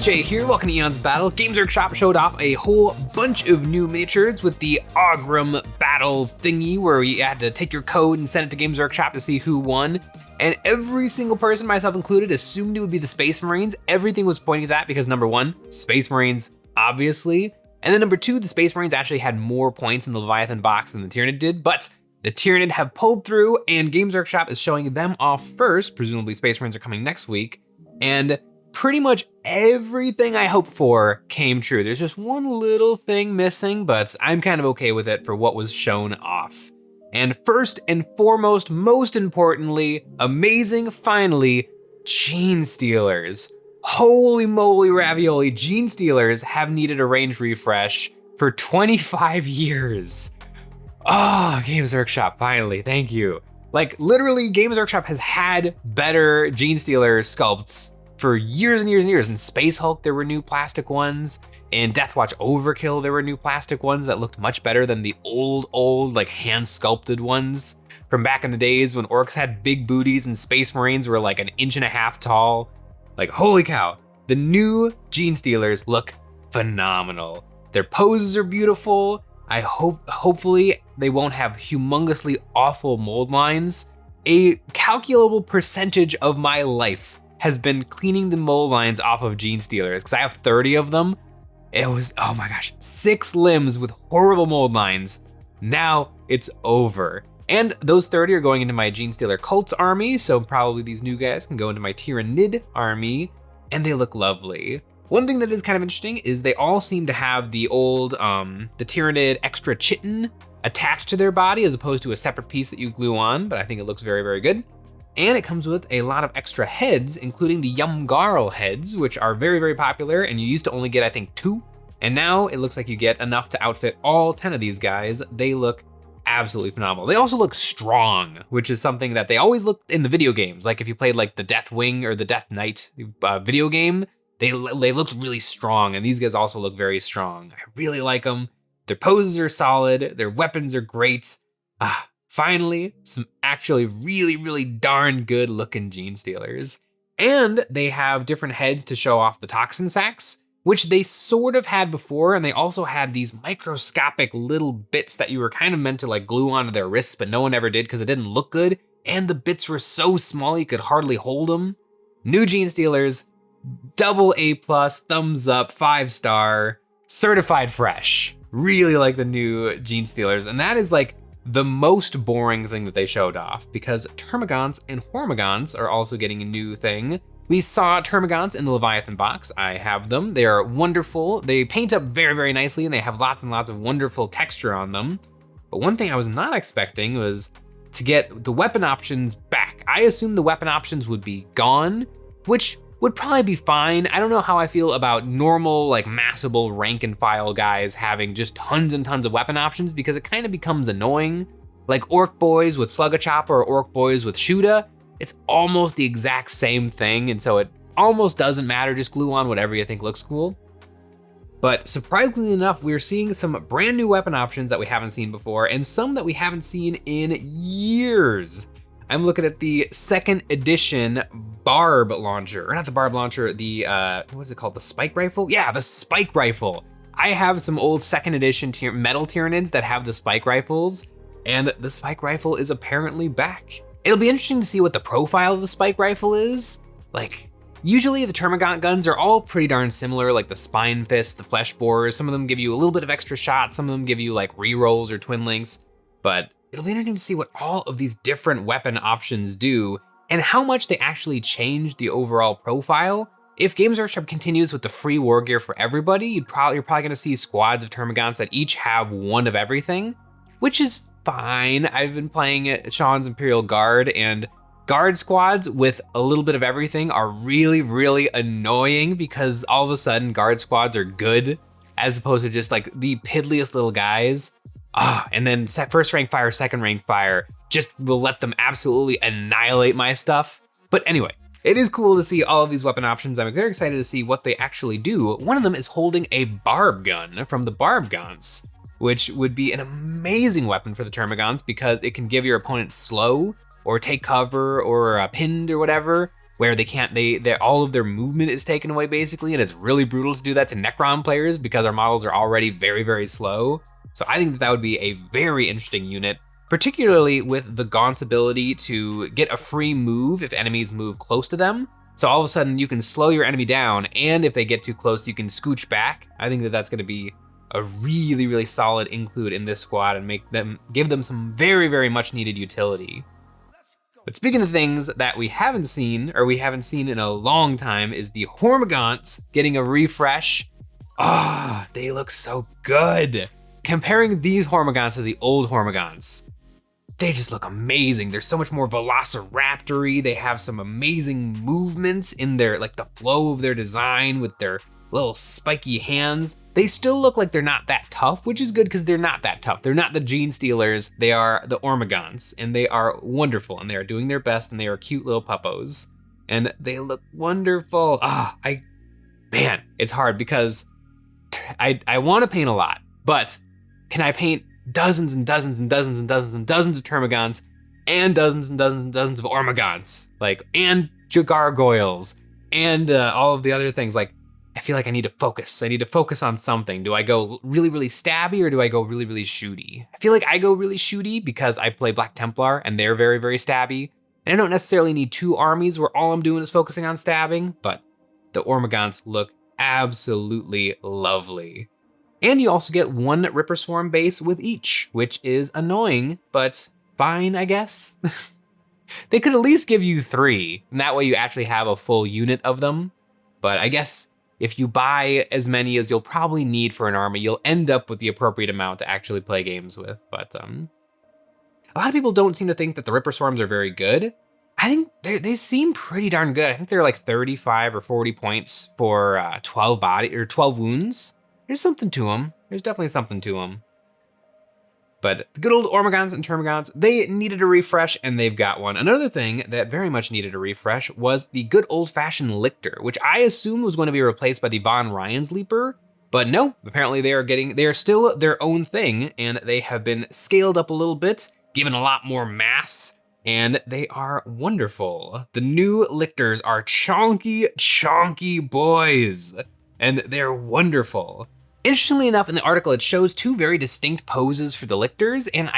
Jay here, welcome to Eon's Battle. Games Workshop showed off a whole bunch of new miniatures with the Ogrim battle thingy where you had to take your code and send it to Games Workshop to see who won. And every single person, myself included, assumed it would be the Space Marines. Everything was pointing to that because number one, Space Marines, obviously. And then number two, the Space Marines actually had more points in the Leviathan box than the Tyranid did, but the Tyranid have pulled through and Games Workshop is showing them off first. Presumably Space Marines are coming next week. And pretty much everything I hoped for came true. There's just one little thing missing, but I'm kind of okay with it for what was shown off. And first and foremost, most importantly, amazing, finally, Gene Stealers. Holy moly ravioli, Gene Stealers have needed a range refresh for 25 years. Oh, Games Workshop, finally, thank you. Like literally Games Workshop has had better Gene Stealer sculpts for years and years and years. In Space Hulk, there were new plastic ones. In Deathwatch Overkill, there were new plastic ones that looked much better than the old, like hand-sculpted ones from back in the days when orcs had big booties and Space Marines were like an inch and a half tall. Like, holy cow. The new Gene Stealers look phenomenal. Their poses are beautiful. Hopefully they won't have humongously awful mold lines. A calculable percentage of my life has been cleaning the mold lines off of Gene Stealers because I have 30 of them. It was, oh my gosh, 6 limbs with horrible mold lines. Now it's over. And those 30 are going into my Gene Stealer Cults army, so probably these new guys can go into my Tyranid army, and they look lovely. One thing that is kind of interesting is they all seem to have the old, the Tyranid extra chitin attached to their body as opposed to a separate piece that you glue on, but I think it looks very, very good. And it comes with a lot of extra heads, including the Yumgarl heads, which are very, very popular, and you used to only get, I think, 2. And now it looks like you get enough to outfit all 10 of these guys. They look absolutely phenomenal. They also look strong, which is something that they always looked in the video games. Like if you played like the Death Wing or the Death Knight video game, they looked really strong, and these guys also look very strong. I really like them. Their poses are solid. Their weapons are great. Finally, some actually really, really darn good looking Gene Stealers. And they have different heads to show off the toxin sacks, which they sort of had before. And they also had these microscopic little bits that you were kind of meant to like glue onto their wrists, but no one ever did because it didn't look good. And the bits were so small you could hardly hold them. New Gene Stealers, double A+, thumbs up, 5-star, certified fresh. Really like the new Gene Stealers. And that is like the most boring thing that they showed off because Termagants and Hormagaunts are also getting a new thing. We saw Termagants in the Leviathan box. I have them. They are wonderful. They paint up very, very nicely and they have lots and lots of wonderful texture on them. But one thing I was not expecting was to get the weapon options back. I assumed the weapon options would be gone, which would probably be fine. I don't know how I feel about normal, like massable rank and file guys having just tons and tons of weapon options because it kind of becomes annoying. Like Orc Boys with Slug-a-Chopper or Orc Boys with Shoota, it's almost the exact same thing, and so it almost doesn't matter, just glue on whatever you think looks cool. But surprisingly enough, we're seeing some brand new weapon options that we haven't seen before, and some that we haven't seen in years. I'm looking at the 2nd edition barb launcher, or not the barb launcher, the, what's it called, the spike rifle? Yeah, the spike rifle. I have some old 2nd edition metal Tyranids that have the spike rifles, and the spike rifle is apparently back. It'll be interesting to see what the profile of the spike rifle is. Like, usually the Termagant guns are all pretty darn similar, like the Spine Fist, the Flesh Borers. Some of them give you a little bit of extra shots, some of them give you like rerolls or twin links, but it'll be interesting to see what all of these different weapon options do and how much they actually change the overall profile. If Games Workshop continues with the free war gear for everybody, you're probably gonna see squads of Termagants that each have one of everything, which is fine. I've been playing Sean's Imperial Guard, and Guard squads with a little bit of everything are really, really annoying because all of a sudden Guard squads are good as opposed to just like the piddliest little guys. And then first rank fire, second rank fire, just will let them absolutely annihilate my stuff. But anyway, it is cool to see all of these weapon options. I'm very excited to see what they actually do. One of them is holding a barb gun from the Barbgaunts, which would be an amazing weapon for the Termagants because it can give your opponent slow or take cover or pinned or whatever. where they can't, all of their movement is taken away basically, and it's really brutal to do that to Necron players because our models are already very, very slow. So I think that would be a very interesting unit, particularly with the Gaunt's ability to get a free move if enemies move close to them. So all of a sudden you can slow your enemy down, and if they get too close, you can scooch back. I think that that's gonna be a really, really solid include in this squad and give them some very, very much needed utility. But speaking of things that we haven't seen in a long time, is the Hormagaunts getting a refresh. They look so good. Comparing these Hormagaunts to the old Hormagaunts, they just look amazing. They're so much more velociraptor-y. They have some amazing movements in their, like the flow of their design with their little spiky hands. They still look like they're not that tough, which is good because they're not that tough. They're not the Gene Stealers. They are the Hormagaunts, and they are wonderful, and they are doing their best, and they are cute little puppos, and they look wonderful. Man, it's hard because I want to paint a lot, but can I paint dozens and dozens and dozens and dozens and dozens of Termagants and dozens and dozens and dozens of Hormagaunts, and Gargoyles and all of the other things? Like, I feel like I need to focus. I need to focus on something. Do I go really, really stabby, or do I go really, really shooty? I feel like I go really shooty because I play Black Templar and they're very, very stabby. And I don't necessarily need two armies where all I'm doing is focusing on stabbing, but the Hormagaunts look absolutely lovely. And you also get one Ripper Swarm base with each, which is annoying, but fine, I guess. They could at least give you 3, and that way you actually have a full unit of them. But I guess if you buy as many as you'll probably need for an army, you'll end up with the appropriate amount to actually play games with. But a lot of people don't seem to think that the Ripper Swarms are very good. I think they seem pretty darn good. I think they're like 35 or 40 points for 12 wounds. There's something to them. There's definitely something to them. But the good old Hormagaunts and Termagants, they needed a refresh, and they've got one. Another thing that very much needed a refresh was the good old-fashioned Lictor, which I assumed was going to be replaced by the Von Ryan's Leaper, but no, apparently they are still their own thing, and they have been scaled up a little bit, given a lot more mass, and they are wonderful. The new Lictors are chonky boys, and they're wonderful. Interestingly enough, in the article, it shows 2 very distinct poses for the Lictors, and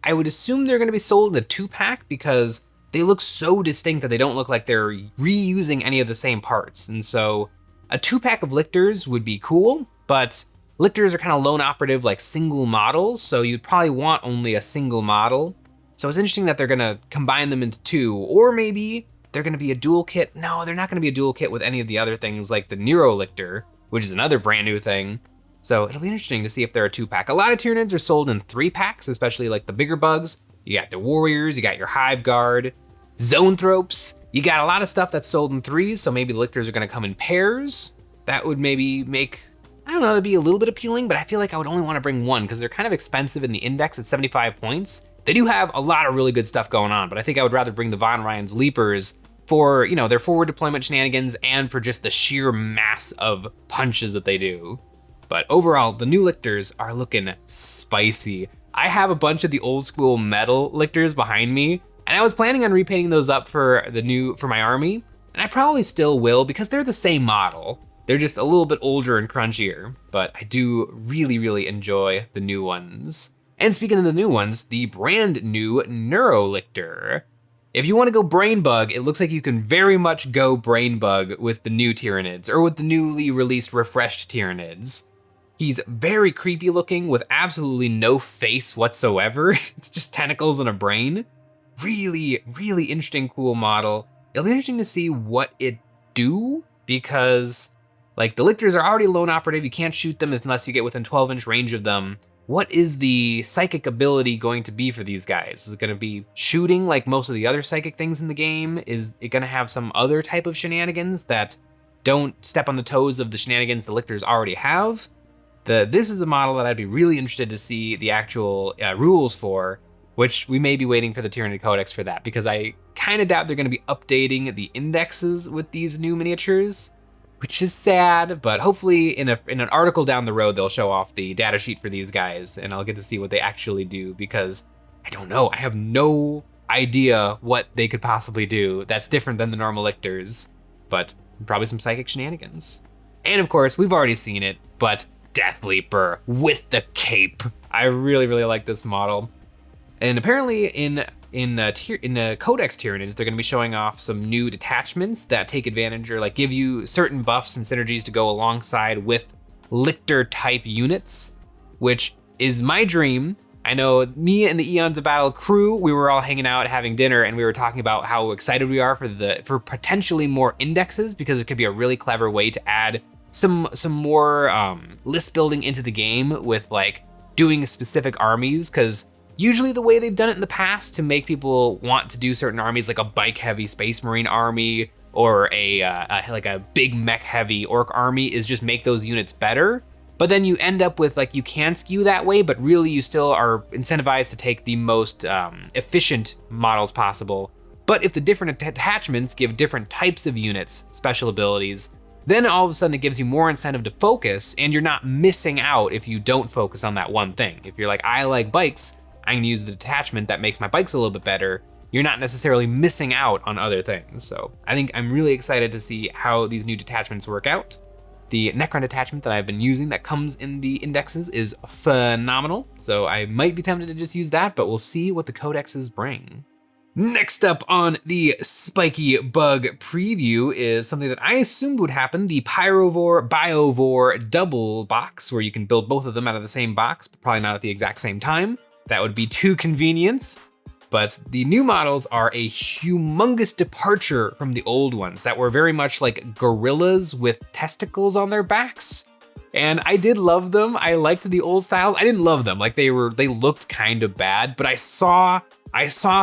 I would assume they're gonna be sold in a 2-pack because they look so distinct that they don't look like they're reusing any of the same parts. And so a 2-pack of Lictors would be cool, but Lictors are kind of lone operative, like single models, so you'd probably want only a single model. So it's interesting that they're gonna combine them into 2, or maybe they're gonna be a dual kit. No, they're not gonna be a dual kit with any of the other things like the Nero Lictor, which is another brand new thing. So it'll be interesting to see if they're a 2-pack. A lot of Tyranids are sold in 3-packs, especially like the bigger bugs. You got the Warriors, you got your Hive Guard, Zoanthropes. You got a lot of stuff that's sold in 3s, so maybe the Lictors are gonna come in pairs. That would maybe make, I don't know, that'd be a little bit appealing, but I feel like I would only wanna bring 1 because they're kind of expensive in the index at 75 points. They do have a lot of really good stuff going on, but I think I would rather bring the Von Ryan's Leapers for, their forward deployment shenanigans and for just the sheer mass of punches that they do. But overall, the new Lictors are looking spicy. I have a bunch of the old school metal Lictors behind me, and I was planning on repainting those up for my army, and I probably still will because they're the same model. They're just a little bit older and crunchier, but I do really, really enjoy the new ones. And speaking of the new ones, the brand new Neurolictor. If you want to go Brain Bug, it looks like you can very much go Brain Bug with the new Tyranids, or with the newly released refreshed Tyranids. He's very creepy looking with absolutely no face whatsoever. It's just tentacles and a brain. Really, really interesting, cool model. It'll be interesting to see what it do, because like the Lictors are already lone operative. You can't shoot them unless you get within 12-inch range of them. What is the psychic ability going to be for these guys? Is it gonna be shooting like most of the other psychic things in the game? Is it gonna have some other type of shenanigans that don't step on the toes of the shenanigans the Lictors already have? This is a model that I'd be really interested to see the actual rules for, which we may be waiting for the Tyranid Codex for that, because I kind of doubt they're gonna be updating the indexes with these new miniatures, which is sad, but hopefully in an article down the road, they'll show off the data sheet for these guys and I'll get to see what they actually do, because I don't know, I have no idea what they could possibly do that's different than the normal lictors, but probably some psychic shenanigans. And of course, we've already seen it, but Death Leaper with the cape. I really, really like this model. And apparently in Codex Tyranids, they're going to be showing off some new detachments that take advantage or like give you certain buffs and synergies to go alongside with Lictor type units, which is my dream. I know me and the Eons of Battle crew, we were all hanging out having dinner and we were talking about how excited we are for potentially more indexes, because it could be a really clever way to add some more list building into the game with like doing specific armies, because usually the way they've done it in the past to make people want to do certain armies, like a bike heavy Space Marine army or like a big mech heavy Orc army, is just make those units better. But then you end up with like, you can skew that way, but really you still are incentivized to take the most efficient models possible. But if the different attachments give different types of units special abilities, then all of a sudden it gives you more incentive to focus, and you're not missing out if you don't focus on that one thing. If you're like, I like bikes, I'm gonna use the detachment that makes my bikes a little bit better, you're not necessarily missing out on other things. So I think I'm really excited to see how these new detachments work out. The Necron detachment that I've been using that comes in the indexes is phenomenal, so I might be tempted to just use that, but we'll see what the codexes bring. Next up on the spiky bug preview is something that I assumed would happen, the Pyrovore Biovore double box, where you can build both of them out of the same box, but probably not at the exact same time. That would be too convenient. But the new models are a humongous departure from the old ones that were very much like gorillas with testicles on their backs. And I did love them. I liked the old styles. I didn't love them. Like they looked kind of bad, but I saw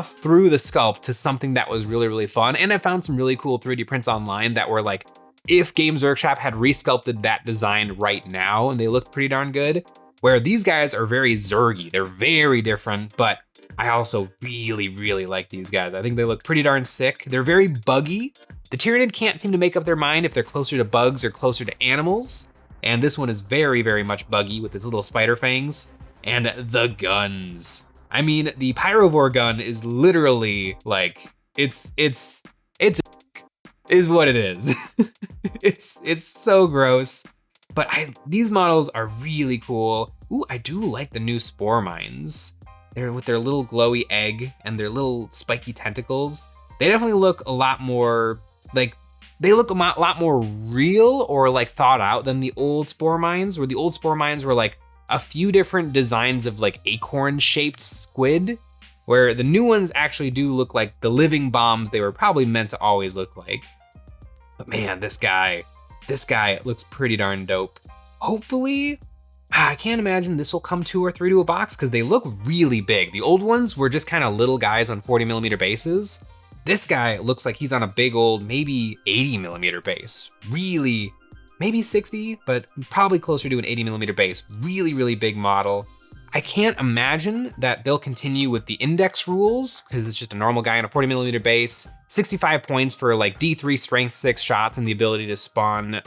through the sculpt to something that was really, really fun. And I found some really cool 3D prints online that were like, if Games Workshop had resculpted that design right now, and they looked pretty darn good. Where these guys are very Zergy. They're very different, but I also really, really like these guys. I think they look pretty darn sick. They're very buggy. The Tyranid can't seem to make up their mind if they're closer to bugs or closer to animals. And this one is very, very much buggy with his little spider fangs. And the guns. I mean, the Pyrovore gun is literally like, it's is what it is. It's so gross. But these models are really cool. Ooh, I do like the new Spore Mines. They're with their little glowy egg and their little spiky tentacles. They definitely look a lot more like, they look a lot more real or like thought out than the old Spore Mines, where the old Spore Mines were like a few different designs of like acorn shaped squid, where the new ones actually do look like the living bombs they were probably meant to always look like. But man, this guy looks pretty darn dope. Hopefully, I can't imagine this will come 2 or 3 to a box because they look really big. The old ones were just kind of little guys on 40mm bases. This guy looks like he's on a big old, maybe 80mm base. Really, maybe 60, but probably closer to an 80mm base. Really, really big model. I can't imagine that they'll continue with the index rules because it's just a normal guy on a 40mm base. 65 points for like D3 strength 6 shots and the ability to spawn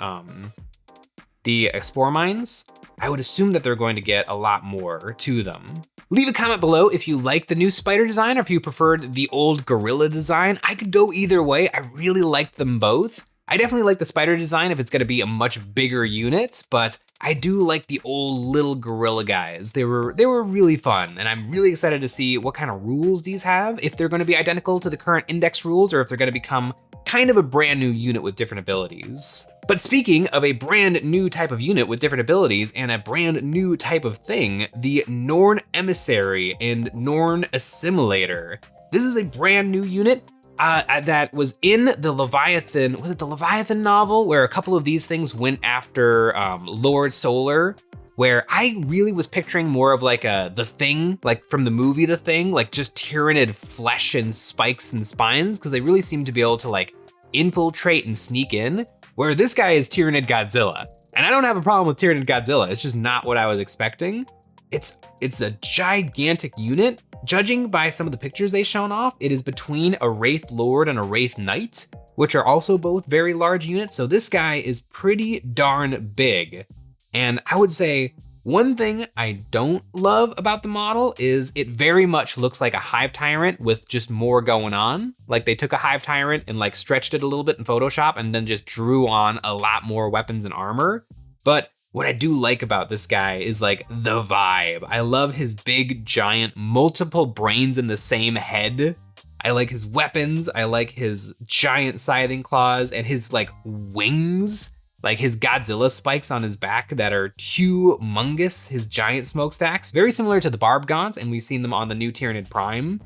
the Spore Mines. I would assume that they're going to get a lot more to them. Leave a comment below if you like the new spider design or if you preferred the old gorilla design. I could go either way. I really liked them both. I definitely like the spider design if it's gonna be a much bigger unit, but I do like the old little gorilla guys. They were really fun, and I'm really excited to see what kind of rules these have, if they're gonna be identical to the current index rules or if they're gonna become kind of a brand new unit with different abilities. But speaking of a brand new type of unit with different abilities and a brand new type of thing, the Norn Emissary and Norn Assimilator. This is a brand new unit that was in the Leviathan, was it the Leviathan novel, where a couple of these things went after Lord Solar, where I really was picturing more of like The Thing, like from the movie The Thing, like just Tyranid flesh and spikes and spines, because they really seem to be able to like infiltrate and sneak in, where this guy is Tyranid Godzilla. And I don't have a problem with Tyranid Godzilla, it's just not what I was expecting. It's a gigantic unit. Judging by some of the pictures they've shown off, it is between a Wraith Lord and a Wraith Knight, which are also both very large units. So this guy is pretty darn big. And I would say One thing I don't love about the model is it very much looks like a Hive Tyrant with just more going on. Like they took a Hive Tyrant and like stretched it a little bit in Photoshop and then just drew on a lot more weapons and armor. But what I do like about this guy is like the vibe. I love his big, giant, multiple brains in the same head. I like his weapons. I like his giant scything claws and his like wings. Like his Godzilla spikes on his back that are humongous, his giant smokestacks, very similar to the Barbgaunt, and we've seen them on the new Tyranid Prime.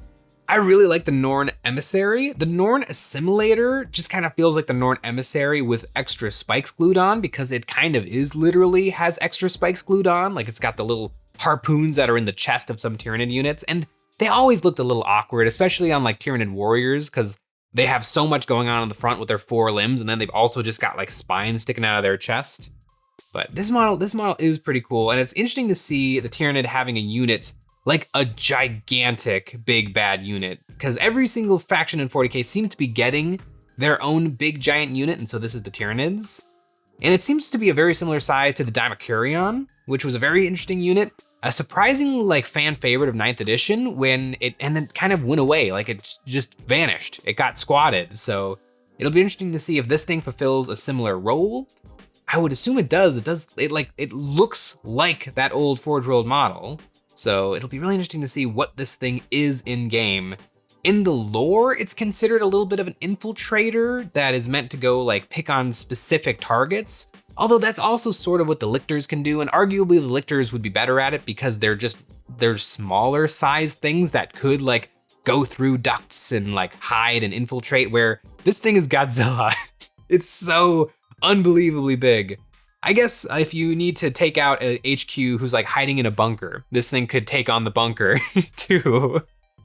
I really like the Norn Emissary. The Norn Assimilator just kind of feels like the Norn Emissary with extra spikes glued on, because it kind of is literally has extra spikes glued on. Like it's got the little harpoons that are in the chest of some Tyranid units, and they always looked a little awkward, especially on like Tyranid warriors, because they have so much going on the front with their 4 limbs, and then they've also just got like spines sticking out of their chest. But this model is pretty cool, and it's interesting to see the Tyranid having a unit like a gigantic big bad unit, because every single faction in 40k seems to be getting their own big giant unit, and so this is the Tyranids. And it seems to be a very similar size to the Dimacurion, which was a very interesting unit. A surprising like fan favorite of 9th edition and then kind of went away, like it just vanished. It got squatted. So it'll be interesting to see if this thing fulfills a similar role. I would assume it does. It looks like that old Forge World model. So it'll be really interesting to see what this thing is in game. In the lore, it's considered a little bit of an infiltrator that is meant to go like pick on specific targets. Although that's also sort of what the Lictors can do, and arguably the Lictors would be better at it because they're smaller size things that could like go through ducts and like hide and infiltrate, where this thing is Godzilla. It's so unbelievably big. I guess if you need to take out an HQ who's like hiding in a bunker, this thing could take on the bunker too.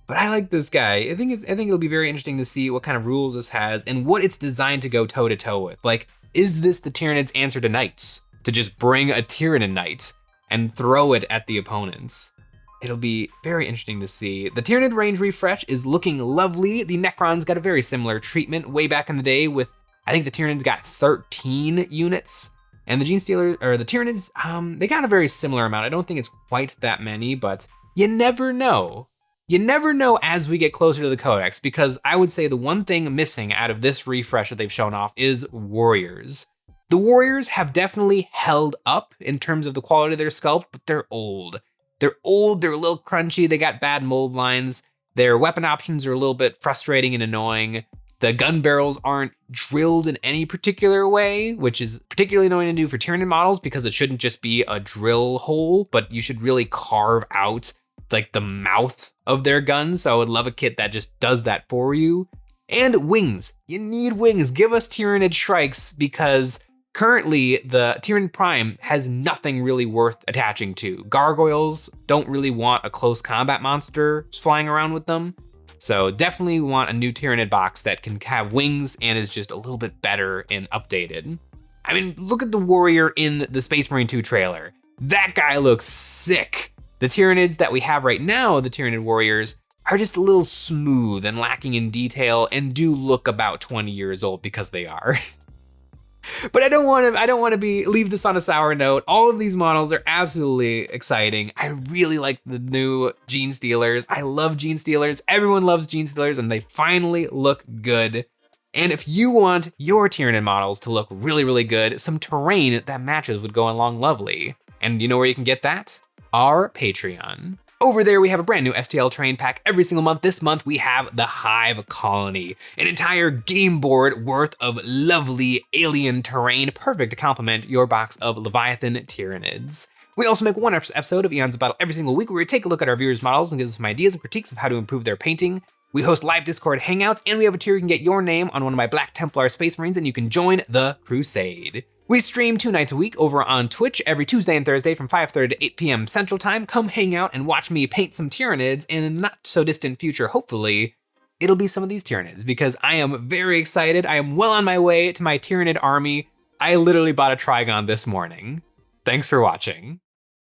But I like this guy. I think it'll be very interesting to see what kind of rules this has and what it's designed to go toe to toe with. Like, is this the Tyranid's answer to Knights? To just bring a Tyranid Knight and throw it at the opponents? It'll be very interesting to see. The Tyranid range refresh is looking lovely. The Necrons got a very similar treatment way back in the day with, I think the Tyranids got 13 units. And the the Tyranids, they got a very similar amount. I don't think it's quite that many, but you never know. You never know as we get closer to the Codex, because I would say the one thing missing out of this refresh that they've shown off is Warriors. The Warriors have definitely held up in terms of the quality of their sculpt, but they're old. They're old, they're a little crunchy, they got bad mold lines, their weapon options are a little bit frustrating and annoying. The gun barrels aren't drilled in any particular way, which is particularly annoying to do for Tyranid models because it shouldn't just be a drill hole, but you should really carve out like the mouth of their guns. So I would love a kit that just does that for you. And wings. You need wings. Give us Tyranid Shrikes, because currently the Tyranid Prime has nothing really worth attaching to. Gargoyles don't really want a close combat monster flying around with them. So definitely want a new Tyranid box that can have wings and is just a little bit better and updated. I mean, look at the warrior in the Space Marine 2 trailer. That guy looks sick. The Tyranids that we have right now, the Tyranid warriors, are just a little smooth and lacking in detail and do look about 20 years old because they are. But I don't want to leave this on a sour note. All of these models are absolutely exciting. I really like the new Gene Stealers. I love Gene Stealers. Everyone loves Gene Stealers, and they finally look good. And if you want your Tyranid models to look really, really good, some terrain that matches would go along lovely. And you know where you can get that? Our Patreon. Over there, we have a brand new STL terrain pack every single month. This month, we have the Hive Colony, an entire game board worth of lovely alien terrain, perfect to complement your box of Leviathan Tyranids. We also make one episode of Eons of Battle every single week where we take a look at our viewers' models and give us some ideas and critiques of how to improve their painting. We host live Discord hangouts, and we have a tier you can get your name on one of my Black Templar Space Marines, and you can join the crusade. We stream 2 nights a week over on Twitch every Tuesday and Thursday from 5:30 to 8 p.m. Central Time. Come hang out and watch me paint some Tyranids, and in the not so distant future, hopefully, it'll be some of these Tyranids, because I am very excited. I am well on my way to my Tyranid army. I literally bought a Trigon this morning. Thanks for watching.